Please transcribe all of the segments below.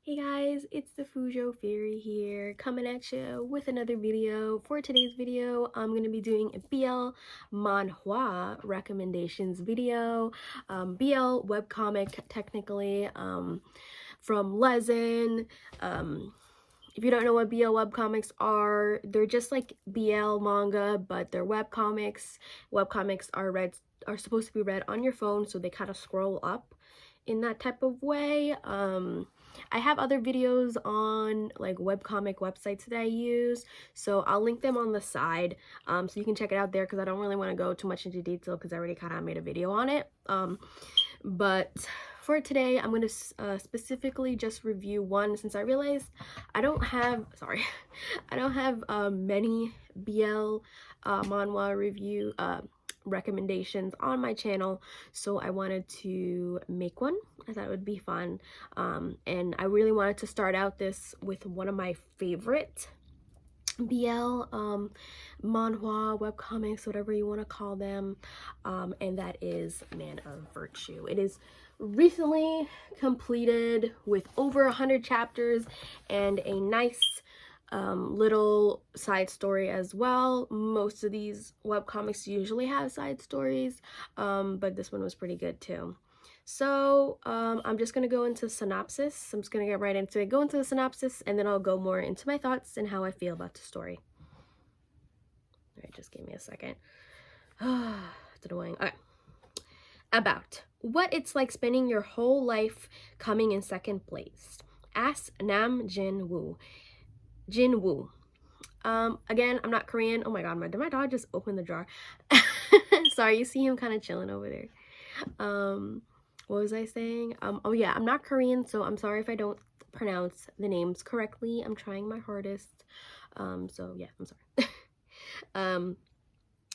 Hey guys, it's the Fujo Fairy here, coming at you with another video. For today's video, I'm going to be doing a BL Manhua recommendations video. BL webcomic, technically, from Lezen. If you don't know what BL webcomics are, they're just like BL manga, but they're webcomics. Webcomics are supposed to be read on your phone, so they kind of scroll up in that type of way. I have other videos on like webcomic websites that I use, so I'll link them on the side, so you can check it out there, because I don't really want to go too much into detail because I already kind of made a video on it. But for today, I'm going to specifically just review one, since I realized I don't have many BL manhwa review recommendations on my channel, so I wanted to make one. I thought it would be fun, and I really wanted to start out this with one of my favorite BL manhwa webcomics, whatever you want to call them, and that is Man of Virtue. It is recently completed with over 100 chapters and a nice little side story as well. Most of these webcomics usually have side stories, but this one was pretty good too. So I'm just gonna go into synopsis. I'm just gonna get right into it, go into the synopsis, and then I'll go more into my thoughts and how I feel about the story. All right, just give me a second. It's annoying. All right. About what it's like spending your whole life coming in second place. Ask Nam Jinwoo. Again, I'm not Korean. Oh my god, did my dog just open the jar? Sorry, you see him kind of chilling over there. What was I saying? Oh yeah, I'm not Korean, so I'm sorry if I don't pronounce the names correctly. I'm trying my hardest. So yeah, I'm sorry.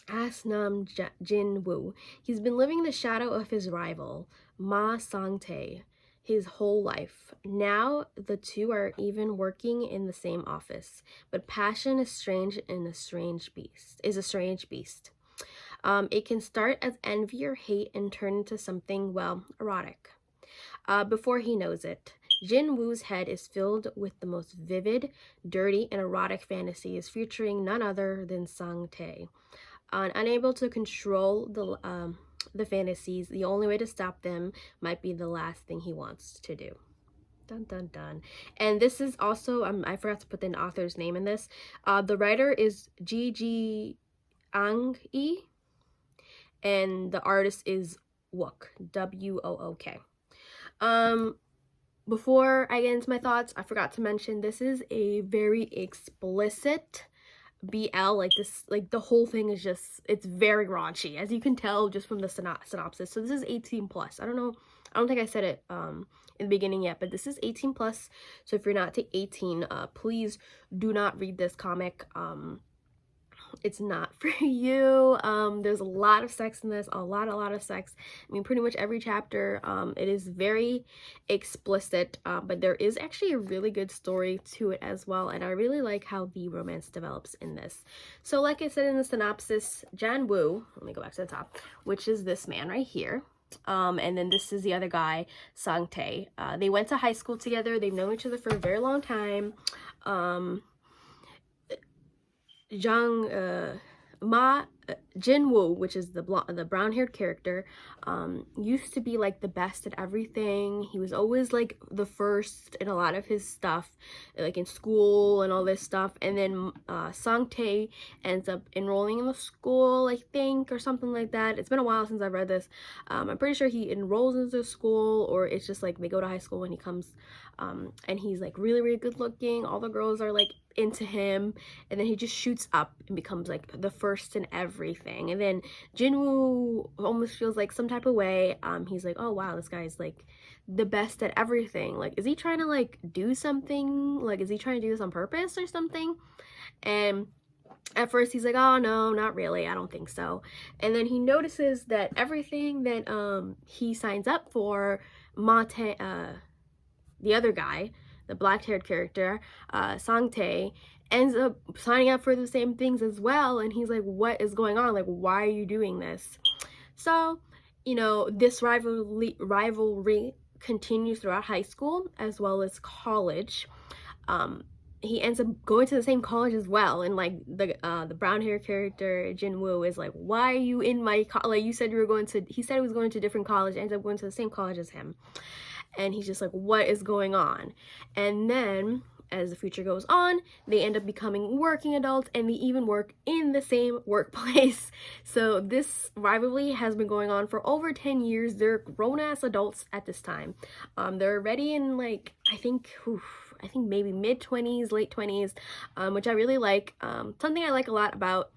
As Nam Jinwoo. He's been living in the shadow of his rival, Ma Sang-tae, his whole life. Now the two are even working in the same office, but passion is strange and a strange beast. It can start as envy or hate and turn into something, well, erotic. Before he knows it, Jin Woo's head is filled with the most vivid, dirty, and erotic fantasies featuring none other than Sang-tae. Unable to control the fantasies, the only way to stop them might be the last thing he wants to do. Dun dun dun. And this is also, I forgot to put the author's name in this. The writer is G Ang-e, and the artist is Wook, W-O-O-K. Before I get into my thoughts, I forgot to mention this is a very explicit BL. Like this, like the whole thing is just, it's very raunchy, as you can tell just from the synopsis. So this is 18 plus. I don't think I said it in the beginning yet, but this is 18 plus. So if you're not to 18, please do not read this comic. It's not for you. There's a lot of sex in this, a lot of sex. I mean, pretty much every chapter. It is very explicit, but there is actually a really good story to it as well, and I really like how the romance develops in this. So like I said in the synopsis, Janwoo, let me go back to the top, which is this man right here, and then this is the other guy, Sang-tae. They went to high school together. They've known each other for a very long time. Jinwoo, which is the brown-haired character, used to be like the best at everything. He was always like the first in a lot of his stuff, like in school and all this stuff. And then Sang-tae ends up enrolling in the school, I think, or something like that. It's been a while since I've read this. I'm pretty sure he enrolls into school, or it's just like they go to high school when he comes, and he's like really good looking. All the girls are like into him, and then he just shoots up and becomes like the first in everything. And then Jinwoo almost feels like some type of way. He's like, oh wow, this guy's like the best at everything. Like, is he trying to like do something? Like, is he trying to do this on purpose or something? And at first he's like, oh no, not really, I don't think so. And then he notices that everything that he signs up for, Mate, the other guy, the black-haired character, Sang-tae, ends up signing up for the same things as well. And he's like, what is going on? Like, why are you doing this? So, you know, this rivalry continues throughout high school as well as college. He ends up going to the same college as well, and like the brown hair character Jinwoo is like, why are you in my like, you said you were going to, he said he was going to a different college, ends up going to the same college as him, and he's just like, what is going on? And then as the future goes on, they end up becoming working adults, and they even work in the same workplace. So this rivalry has been going on for over 10 years. They're grown-ass adults at this time. They're already in like, I think maybe mid-20s, late 20s, which I really like. Something I like a lot about,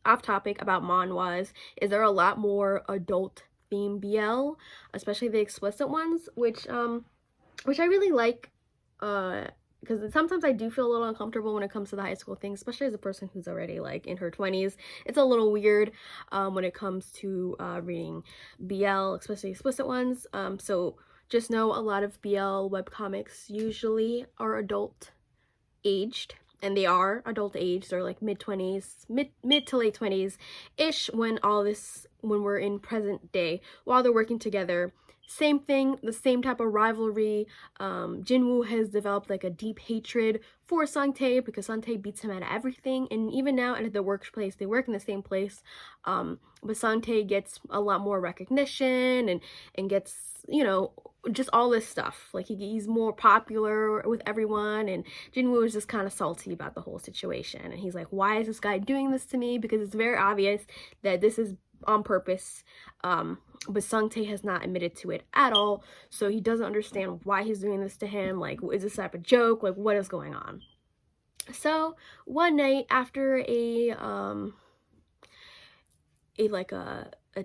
off topic, about manhwas is there are a lot more adult theme BL, especially the explicit ones, which I really like, because sometimes I do feel a little uncomfortable when it comes to the high school thing, especially as a person who's already like in her 20s. It's a little weird when it comes to reading BL, especially explicit ones. So just know a lot of BL webcomics usually are adult aged, and they are adult aged. They're like mid-20s, mid to late 20s ish when we're in present day while they're working together. Same thing, the same type of rivalry. Jinwoo has developed like a deep hatred for Sangtae because Sangtae beats him at everything, and even now at the workplace, they work in the same place, but Sangtae gets a lot more recognition and gets, you know, just all this stuff. Like he's more popular with everyone, and Jinwoo is just kind of salty about the whole situation, and he's like, why is this guy doing this to me? Because it's very obvious that this is on purpose, but Sangtae has not admitted to it at all, so he doesn't understand why he's doing this to him. Like, is this type of joke? Like, what is going on? So one night after a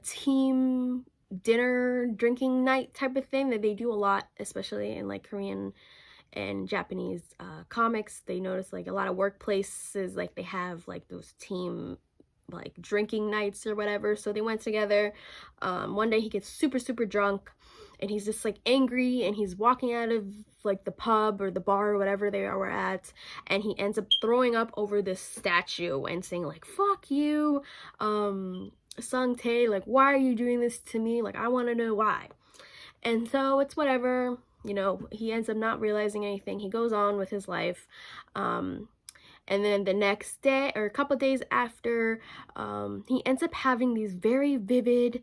team dinner drinking night type of thing that they do a lot, especially in like Korean and Japanese comics, they notice like a lot of workplaces, like they have like those team like drinking nights or whatever. So they went together. One day he gets super drunk, and he's just like angry, and he's walking out of like the pub or the bar or whatever they were at, and he ends up throwing up over this statue and saying like, fuck you, Sangtae, like, why are you doing this to me? Like, I want to know why. And so it's whatever, you know, he ends up not realizing anything. He goes on with his life. And then the next day, or a couple days after, he ends up having these very vivid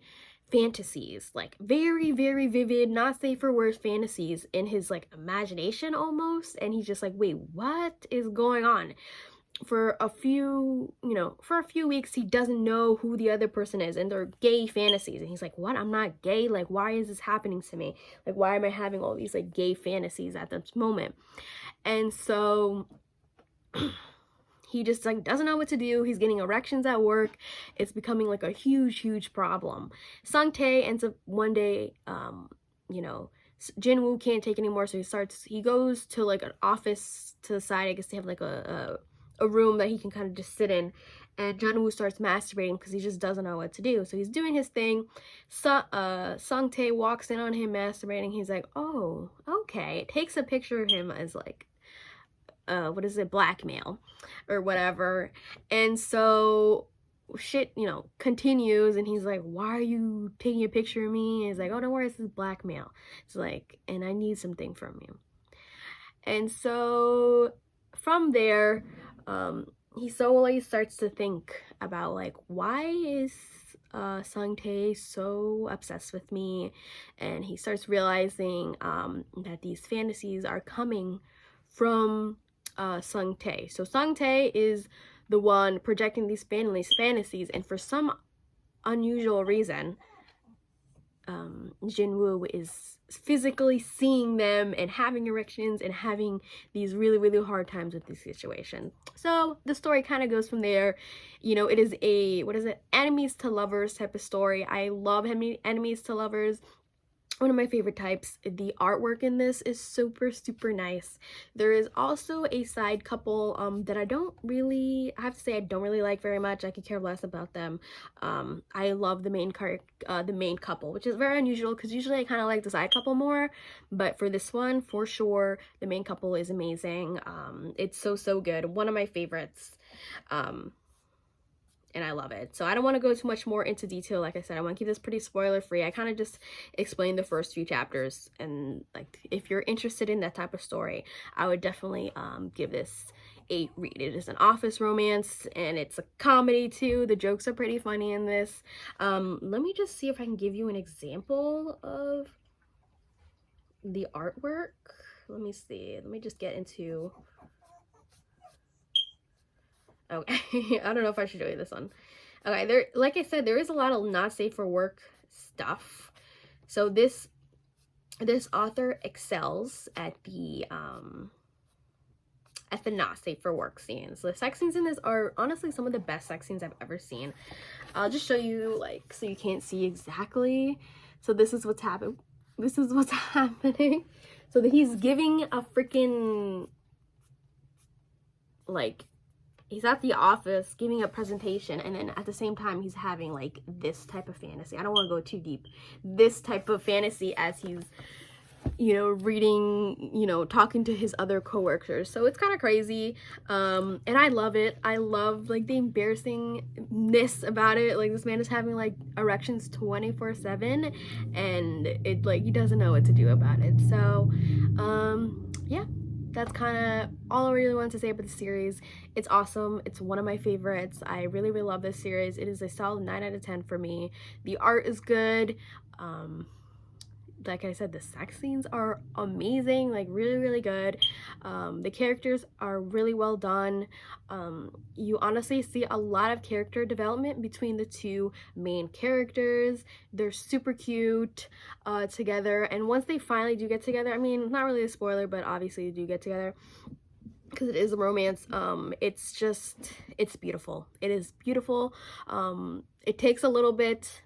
fantasies, like very vivid, not safe for words fantasies in his like imagination almost. And he's just like, wait, what is going on? For a few weeks, he doesn't know who the other person is, and they're gay fantasies, and he's like, what? I'm not gay. Like, why is this happening to me? Like, why am I having all these like gay fantasies at this moment? And so he just like doesn't know what to do. He's getting erections at work. It's becoming like a huge problem. Sangtae ends up one day, you know, Jinwoo can't take anymore, so he goes to like an office to the side. I guess they have like a room that he can kind of just sit in, and Jinwoo starts masturbating because he just doesn't know what to do. So he's doing his thing. Sangtae walks in on him masturbating. He's like, oh, okay. Takes a picture of him as like, blackmail or whatever. And so shit, you know, continues, and he's like, why are you taking a picture of me? And he's like, oh, don't worry, this is blackmail. It's like, and I need something from you. And so from there, he slowly starts to think about like, why is Sangtae so obsessed with me? And he starts realizing that these fantasies are coming from Sangtae. So Sangtae is the one projecting these fantasies, and for some unusual reason, Jinwoo is physically seeing them and having erections and having these really hard times with this situation. So the story kind of goes from there. You know, it is a, enemies to lovers type of story. I love enemies to lovers. One of my favorite types. The artwork in this is super nice. There is also a side couple that I have to say I don't really like very much. I could care less about them. I love the main couple, which is very unusual because usually I kind of like the side couple more, but for this one, for sure, the main couple is amazing. It's so good. One of my favorites. And and I love it. So I don't want to go too much more into detail. Like I said, I want to keep this pretty spoiler free. I kind of just explained the first few chapters, and like if you're interested in that type of story, I would definitely give this a read. It is an office romance, and it's a comedy too. The jokes are pretty funny in this. Let me just see if I can give you an example of the artwork. Let me see. Let me just get into... Okay, I don't know if I should show you this one. Okay, there, like I said, there is a lot of not safe for work stuff. So this author excels at the not safe for work scenes. The sex scenes in this are honestly some of the best sex scenes I've ever seen. I'll just show you, like, so you can't see exactly. So this is what's happening. This is what's happening. So that he's giving a freaking, like, he's at the office giving a presentation, and then at the same time he's having like this type of fantasy. I don't want to go too deep. This type of fantasy as he's, you know, reading, you know, talking to his other coworkers. So it's kind of crazy, and I love it. I love like the embarrassingness about it. Like, this man is having like erections 24/7, and it, like, he doesn't know what to do about it. So yeah, that's kind of all I really wanted to say about the series. It's awesome. It's one of my favorites. I really, really love this series. It is a solid 9 out of 10 for me. The art is good. Like I said, the sex scenes are amazing, like really, really good. The characters are really well done. You honestly see a lot of character development between the two main characters. They're super cute together, and once they finally do get together, I mean, not really a spoiler, but obviously they do get together because it is a romance. It's beautiful. It is beautiful. It takes a little bit.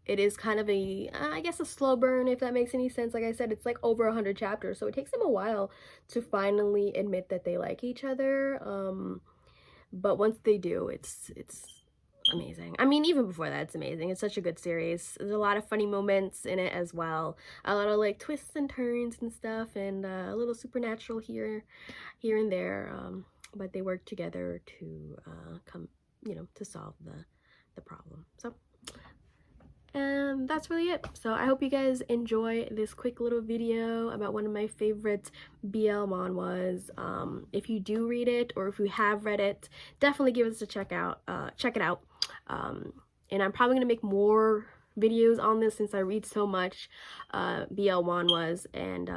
It is kind of a, I guess, a slow burn, if that makes any sense. Like I said, it's like over 100 chapters, so it takes them a while to finally admit that they like each other. But once they do, it's amazing. I mean, even before that, it's amazing. It's such a good series. There's a lot of funny moments in it as well. A lot of like twists and turns and stuff, and a little supernatural here and there. But they work together to come, you know, to solve the problem. So. And that's really it. So I hope you guys enjoy this quick little video about one of my favorite BL manhwas. If you do read it, or if you have read it, definitely give us a check it out. And I'm probably gonna make more videos on this since I read so much BL manhwas, and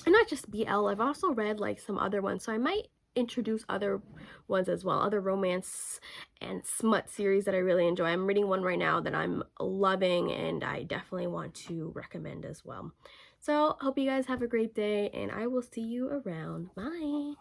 not just BL. I've also read like some other ones, so I might introduce other ones as well, other romance and smut series that I really enjoy. I'm reading one right now that I'm loving, and I definitely want to recommend as well. So hope you guys have a great day, and I will see you around. Bye.